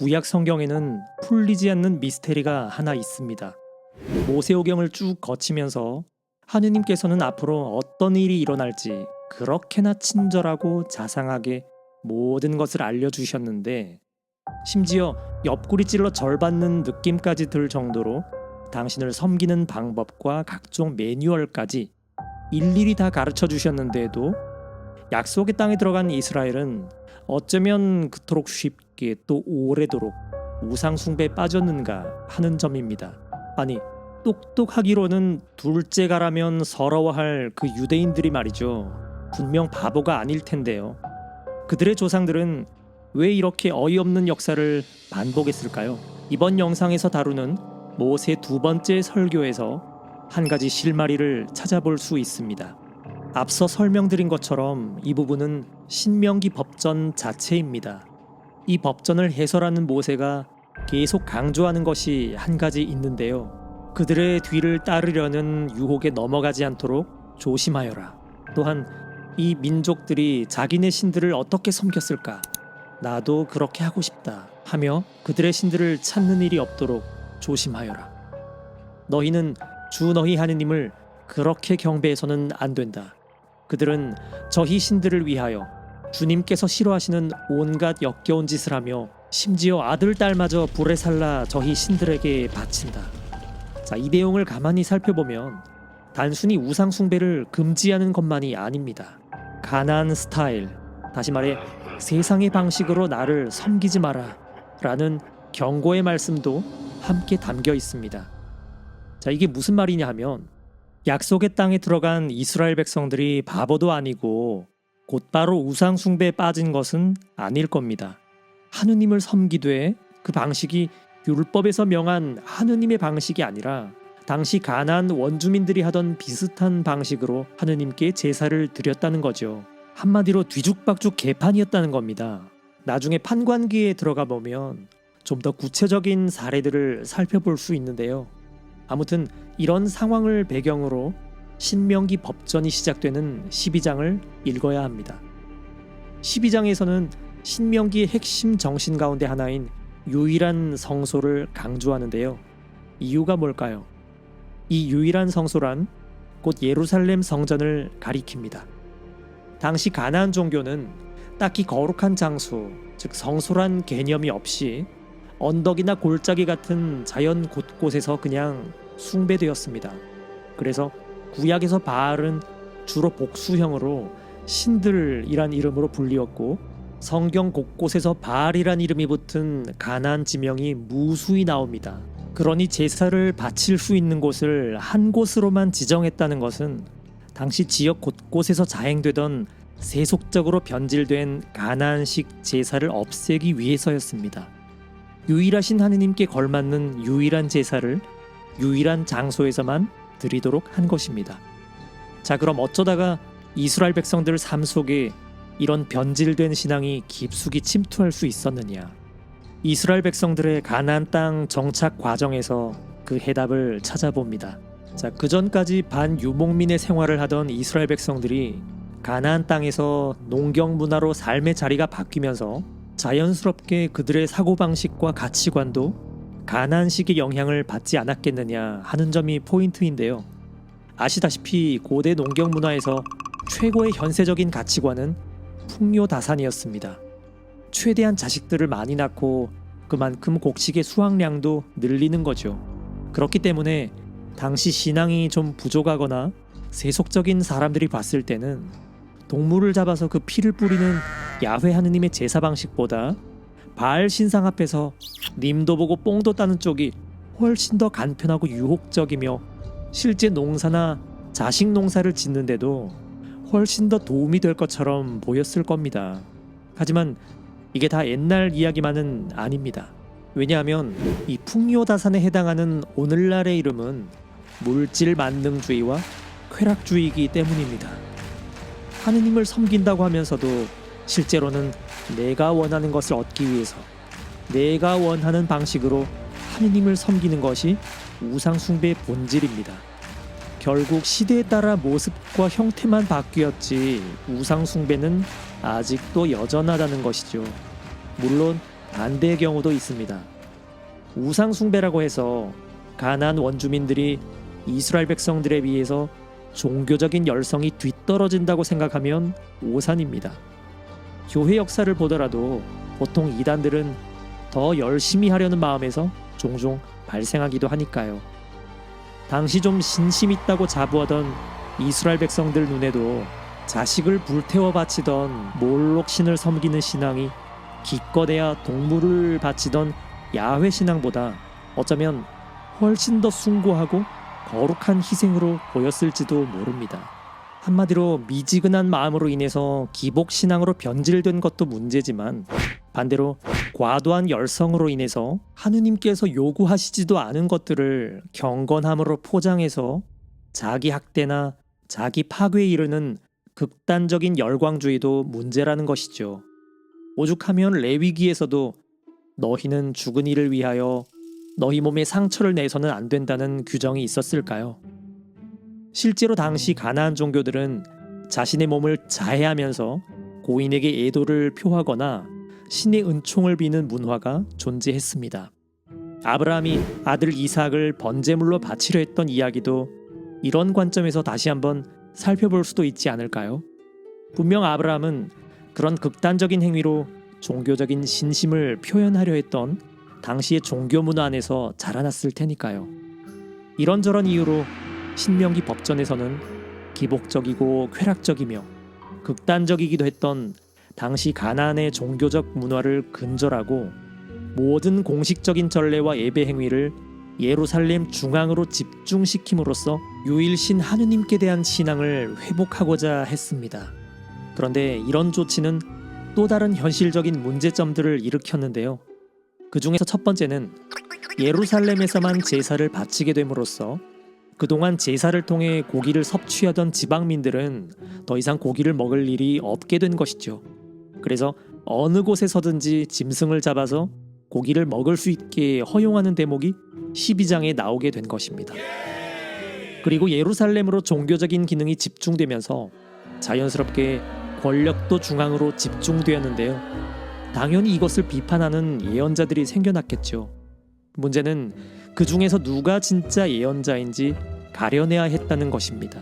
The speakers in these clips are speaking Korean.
구약 성경에는 풀리지 않는 미스테리가 하나 있습니다. 모세오경을 쭉 거치면서 하느님께서는 앞으로 어떤 일이 일어날지 그렇게나 친절하고 자상하게 모든 것을 알려주셨는데, 심지어 옆구리 찔러 절받는 느낌까지 들 정도로 당신을 섬기는 방법과 각종 매뉴얼까지 일일이 다 가르쳐 주셨는데도 약속의 땅에 들어간 이스라엘은 어쩌면 그토록 쉽게 또 오래도록 우상 숭배에 빠졌는가 하는 점입니다. 아니, 똑똑하기로는 둘째가라면 서러워할 그 유대인들이 말이죠. 분명 바보가 아닐 텐데요. 그들의 조상들은 왜 이렇게 어이없는 역사를 반복했을까요? 이번 영상에서 다루는 모세 두 번째 설교에서 한 가지 실마리를 찾아볼 수 있습니다. 앞서 설명드린 것처럼 이 부분은 신명기 법전 자체입니다. 이 법전을 해설하는 모세가 계속 강조하는 것이 한 가지 있는데요. 그들의 뒤를 따르려는 유혹에 넘어가지 않도록 조심하여라. 또한 이 민족들이 자기네 신들을 어떻게 섬겼을까? 나도 그렇게 하고 싶다 하며 그들의 신들을 찾는 일이 없도록 조심하여라. 너희는 주 너희 하느님을 그렇게 경배해서는 안 된다. 그들은 저희 신들을 위하여 주님께서 싫어하시는 온갖 역겨운 짓을 하며 심지어 아들 딸마저 불에 살라 저희 신들에게 바친다. 자, 이 내용을 가만히 살펴보면 단순히 우상 숭배를 금지하는 것만이 아닙니다. 가나안 스타일, 다시 말해 세상의 방식으로 나를 섬기지 마라 라는 경고의 말씀도 함께 담겨 있습니다. 자, 이게 무슨 말이냐 하면 약속의 땅에 들어간 이스라엘 백성들이 바보도 아니고 곧바로 우상 숭배에 빠진 것은 아닐 겁니다. 하느님을 섬기되 그 방식이 율법에서 명한 하느님의 방식이 아니라 당시 가나안 원주민들이 하던 비슷한 방식으로 하느님께 제사를 드렸다는 거죠. 한마디로 뒤죽박죽 개판이었다는 겁니다. 나중에 판관기에 들어가 보면 좀 더 구체적인 사례들을 살펴볼 수 있는데요. 아무튼 이런 상황을 배경으로 신명기 법전이 시작되는 12장을 읽어야 합니다. 12장에서는 신명기의 핵심 정신 가운데 하나인 유일한 성소를 강조하는데요. 이유가 뭘까요? 이 유일한 성소란 곧 예루살렘 성전을 가리킵니다. 당시 가나안 종교는 딱히 거룩한 장소, 즉 성소란 개념이 없이 언덕이나 골짜기 같은 자연 곳곳에서 그냥 숭배되었습니다. 그래서 구약에서 바알은 주로 복수형으로 신들이란 이름으로 불리었고, 성경 곳곳에서 바알이란 이름이 붙은 가나안 지명이 무수히 나옵니다. 그러니 제사를 바칠 수 있는 곳을 한 곳으로만 지정했다는 것은 당시 지역 곳곳에서 자행되던 세속적으로 변질된 가나안식 제사를 없애기 위해서였습니다. 유일하신 하느님께 걸맞는 유일한 제사를 유일한 장소에서만 드리도록 한 것입니다. 자, 그럼 어쩌다가 이스라엘 백성들 삶 속에 이런 변질된 신앙이 깊숙이 침투할 수 있었느냐? 이스라엘 백성들의 가나안 땅 정착 과정에서 그 해답을 찾아봅니다. 자, 그전까지 반유목민의 생활을 하던 이스라엘 백성들이 가나안 땅에서 농경 문화로 삶의 자리가 바뀌면서 자연스럽게 그들의 사고방식과 가치관도 가나안식의 영향을 받지 않았겠느냐 하는 점이 포인트인데요. 아시다시피 고대 농경 문화에서 최고의 현세적인 가치관은 풍요다산이었습니다. 최대한 자식들을 많이 낳고 그만큼 곡식의 수확량도 늘리는 거죠. 그렇기 때문에 당시 신앙이 좀 부족하거나 세속적인 사람들이 봤을 때는 동물을 잡아서 그 피를 뿌리는 야훼 하느님의 제사 방식보다 바알 신상 앞에서 님도 보고 뽕도 따는 쪽이 훨씬 더 간편하고 유혹적이며 실제 농사나 자식 농사를 짓는데도 훨씬 더 도움이 될 것처럼 보였을 겁니다. 하지만 이게 다 옛날 이야기만은 아닙니다. 왜냐하면 이 풍요다산에 해당하는 오늘날의 이름은 물질 만능주의와 쾌락주의이기 때문입니다. 하느님을 섬긴다고 하면서도 실제로는 내가 원하는 것을 얻기 위해서 내가 원하는 방식으로 하느님을 섬기는 것이 우상 숭배의 본질입니다. 결국 시대에 따라 모습과 형태만 바뀌었지 우상 숭배는 아직도 여전하다는 것이죠. 물론 반대의 경우도 있습니다. 우상 숭배라고 해서 가나안 원주민들이 이스라엘 백성들에 비해서 종교적인 열성이 뒤떨어진다고 생각하면 오산입니다. 교회 역사를 보더라도 보통 이단들은 더 열심히 하려는 마음에서 종종 발생하기도 하니까요. 당시 좀 신심 있다고 자부하던 이스라엘 백성들 눈에도 자식을 불태워 바치던 몰록 신을 섬기는 신앙이 기껏해야 동물을 바치던 야훼 신앙보다 어쩌면 훨씬 더 숭고하고 거룩한 희생으로 보였을지도 모릅니다. 한마디로 미지근한 마음으로 인해서 기복신앙으로 변질된 것도 문제지만 반대로 과도한 열성으로 인해서 하느님께서 요구하시지도 않은 것들을 경건함으로 포장해서 자기 학대나 자기 파괴에 이르는 극단적인 열광주의도 문제라는 것이죠. 오죽하면 레위기에서도 너희는 죽은 이를 위하여 너희 몸에 상처를 내서는 안 된다는 규정이 있었을까요? 실제로 당시 가나안 종교들은 자신의 몸을 자해하면서 고인에게 애도를 표하거나 신의 은총을 비는 문화가 존재했습니다. 아브라함이 아들 이삭을 번제물로 바치려 했던 이야기도 이런 관점에서 다시 한번 살펴볼 수도 있지 않을까요? 분명 아브라함은 그런 극단적인 행위로 종교적인 신심을 표현하려 했던 당시의 종교 문화 안에서 자라났을 테니까요. 이런저런 이유로 신명기 법전에서는 기복적이고 쾌락적이며 극단적이기도 했던 당시 가나안의 종교적 문화를 근절하고 모든 공식적인 전례와 예배 행위를 예루살렘 중앙으로 집중시킴으로써 유일신 하느님께 대한 신앙을 회복하고자 했습니다. 그런데 이런 조치는 또 다른 현실적인 문제점들을 일으켰는데요. 그 중에서 첫 번째는 예루살렘에서만 제사를 바치게 됨으로써 그동안 제사를 통해 고기를 섭취하던 지방민들은 더 이상 고기를 먹을 일이 없게 된 것이죠. 그래서 어느 곳에서든지 짐승을 잡아서 고기를 먹을 수 있게 허용하는 대목이 12장에 나오게 된 것입니다. 그리고 예루살렘으로 종교적인 기능이 집중되면서 자연스럽게 권력도 중앙으로 집중되었는데요. 당연히 이것을 비판하는 예언자들이 생겨났겠죠. 문제는 그 중에서 누가 진짜 예언자인지 가려내야 했다는 것입니다.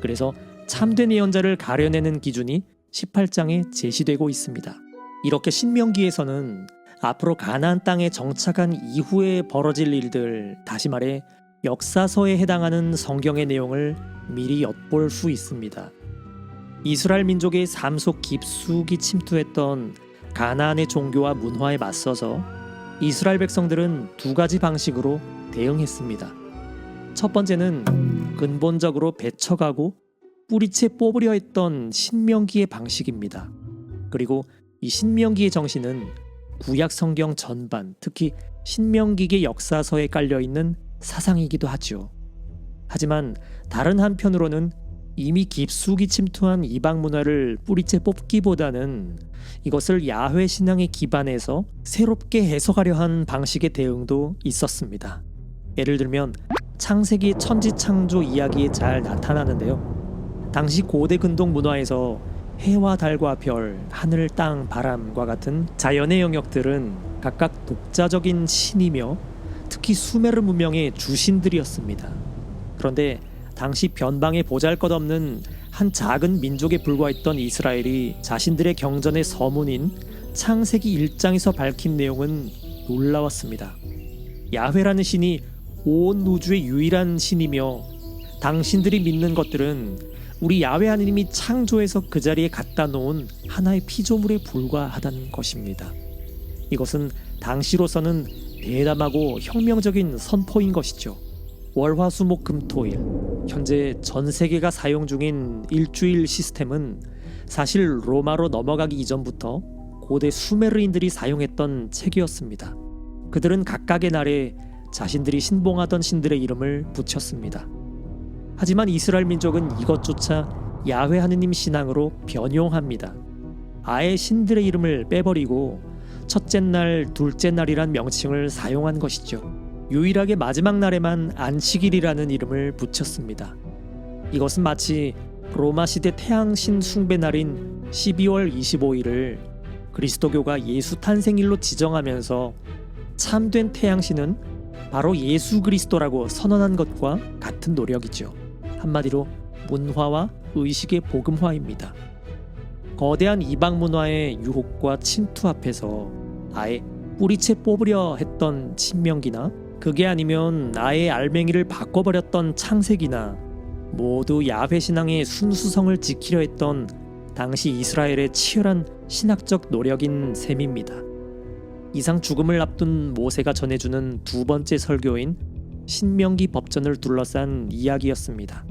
그래서 참된 예언자를 가려내는 기준이 18장에 제시되고 있습니다. 이렇게 신명기에서는 앞으로 가나안 땅에 정착한 이후에 벌어질 일들, 다시 말해 역사서에 해당하는 성경의 내용을 미리 엿볼 수 있습니다. 이스라엘 민족의 삶 속 깊숙이 침투했던 가나안의 종교와 문화에 맞서서 이스라엘 백성들은 두 가지 방식으로 대응했습니다. 첫 번째는 근본적으로 배척하고 뿌리채 뽑으려 했던 신명기의 방식입니다. 그리고 이 신명기의 정신은 구약 성경 전반, 특히 신명기의 역사서에 깔려있는 사상이기도 하죠. 하지만 다른 한편으로는 이미 깊숙이 침투한 이방 문화를 뿌리채 뽑기보다는 이것을 야훼 신앙에 기반해서 새롭게 해석하려 한 방식의 대응도 있었습니다. 예를 들면 창세기 천지창조 이야기에 잘 나타나는데요. 당시 고대 근동 문화에서 해와 달과 별, 하늘, 땅, 바람과 같은 자연의 영역들은 각각 독자적인 신이며 특히 수메르 문명의 주신들이었습니다. 그런데 당시 변방에 보잘것없는 한 작은 민족에 불과했던 이스라엘이 자신들의 경전의 서문인 창세기 1장에서 밝힌 내용은 놀라웠습니다. 야훼라는 신이 온 우주의 유일한 신이며 당신들이 믿는 것들은 우리 야훼 하느님이 창조해서 그 자리에 갖다 놓은 하나의 피조물에 불과하다는 것입니다. 이것은 당시로서는 대담하고 혁명적인 선포인 것이죠. 월화수목금토일, 현재 전 세계가 사용 중인 일주일 시스템은 사실 로마로 넘어가기 이전부터 고대 수메르인들이 사용했던 체계였습니다. 그들은 각각의 날에 자신들이 신봉하던 신들의 이름을 붙였습니다. 하지만 이스라엘 민족은 이것조차 야훼 하느님 신앙으로 변용합니다. 아예 신들의 이름을 빼버리고 첫째 날, 둘째 날이란 명칭을 사용한 것이죠. 유일하게 마지막 날에만 안식일이라는 이름을 붙였습니다. 이것은 마치 로마 시대 태양신 숭배 날인 12월 25일을 그리스도교가 예수 탄생일로 지정하면서 참된 태양신은 바로 예수 그리스도라고 선언한 것과 같은 노력이죠. 한마디로 문화와 의식의 복음화입니다. 거대한 이방 문화의 유혹과 침투 앞에서 아예 뿌리채 뽑으려 했던 신명기나 그게 아니면 아예 알맹이를 바꿔버렸던 창세기나 모두 야훼 신앙의 순수성을 지키려 했던 당시 이스라엘의 치열한 신학적 노력인 셈입니다. 이상 죽음을 앞둔 모세가 전해주는 두 번째 설교인 신명기 법전을 둘러싼 이야기였습니다.